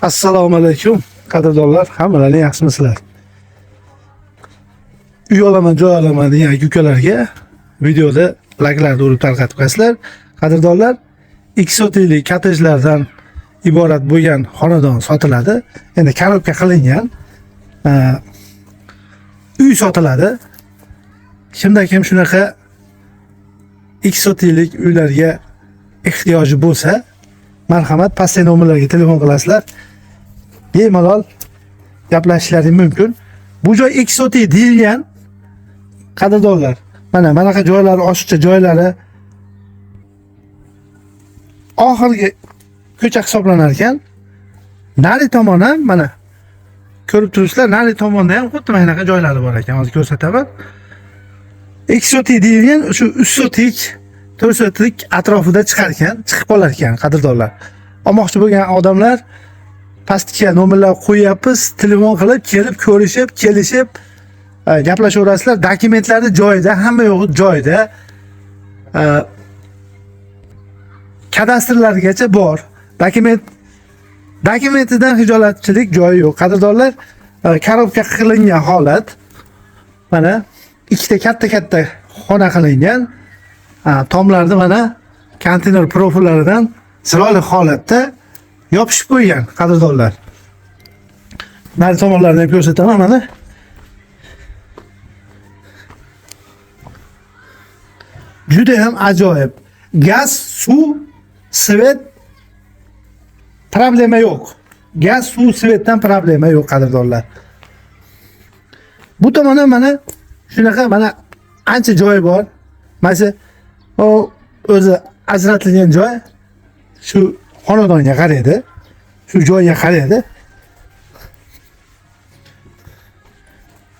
Assalomu alaykum qadrdonlar, hammalar yaxshimisizlar? Uy olaman, joy olaman degan ukalarga videoda laglarni urib tarqatib qo'yasizlar. Qadrdonlar, eksotiklik kottejlardan iborat bo'lgan xonadon sotiladi. Endi korobka qilingan uy sotiladi. Kimda kim shunaqa eksotiklik uylarga ehtiyoji bo'lsa, marhamat, pastdagi nomerlarga telefon qilasizlar. Bemalol gaplashishlaring mumkin. Bu joy eksotik deyilgan qadrdonlar. Mana bunaqa joylar, oshiqcha joylari oxirgi ko'cha hisoblanar ekan. Nari tomon ham mana ko'rib turibsizlar, nari tomonda ham xuddi mana shunaqa joylari bor ekan. Hozir ko'rsataman. Eksotik deyilgan shu 3 sotik, 4 sotik atrofida chiqar ekan, chiqib qolar ekan qadrdonlar. Olmoqchi bo'lgan odamlar pastga nomerlar qo'yapmiz, telefon qilib, kelib ko'rishib, kelishib gaplashaverasizlar. Dokumentlari joyida, hamma yo'g'i joyida. Kadastrlargacha bor. Dokumentidan hijolatchilik joyi yo'q. Qadrdonlar, korobka qilingan holat. Mana ikkita katta xona qilingan. Tomlarni mana konteyner profillaridan chiroyli holatda yopishib qo'ygan qadrdonlar. Nari tomonlarni ham ko'rsataman mana. Juda ham ajoyib. Gaz, suv, svet problema yo'q. Gaz, suv, svetdan problema yo'q qadrdonlar. Bu tomonda mana shunaqa mana ancha joy bor. Mana o o'zi ajratilgan joy shu xonadonga qaraydi. Shu joyga qaraydi.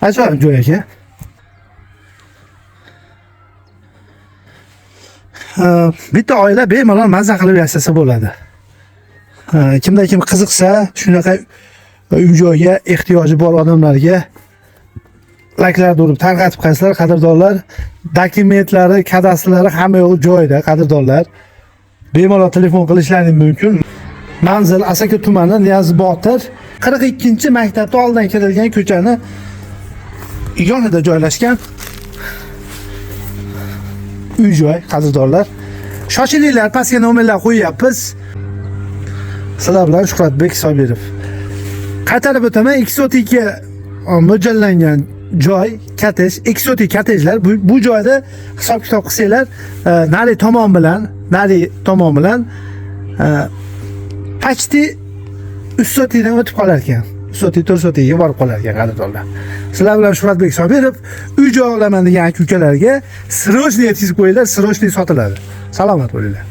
Ajoyib joy ekan. Bitta oila bemalol mazza qilib yashasa bo'ladi. Kimda kim qiziqsa, shunaqa uy joyga ehtiyoji bor odamlarga laglarni urib tarqatib qo'yasizlar qadrdonlar. Dokumentlari, kadastrlari hamma yo'q joyida qadrdonlar. Bemalol telefon qilishlaring mumkin. Manzil Asaka tumani, Niyoz Botir 42-maktabdan oldidan kirilgan ko'chani yonida joylashgan uy joy qadrdonlar. Shoshilinglar, pastga nomerlar qo'yapmiz. Sizlar bilan Shuhratbek Sobirov. Qaytarib o'taman, eksotikga mo'ljallangan joy, kottej, eksotik kottejlar. Bu joyda hisob-kitob qilsanglar, nari tomon bilan почти 3 sotikdan o'tib qolar ekan. 3 sotik, 4 sotikga borib qolar ekan qadrdonlar. Sizlar bilan Shuhratbek Sobirov. Uy joy olaman degan ukalarga srochniy yetkazib qo'yinglar, srochniy sotiladi. Salomat bo'linglar.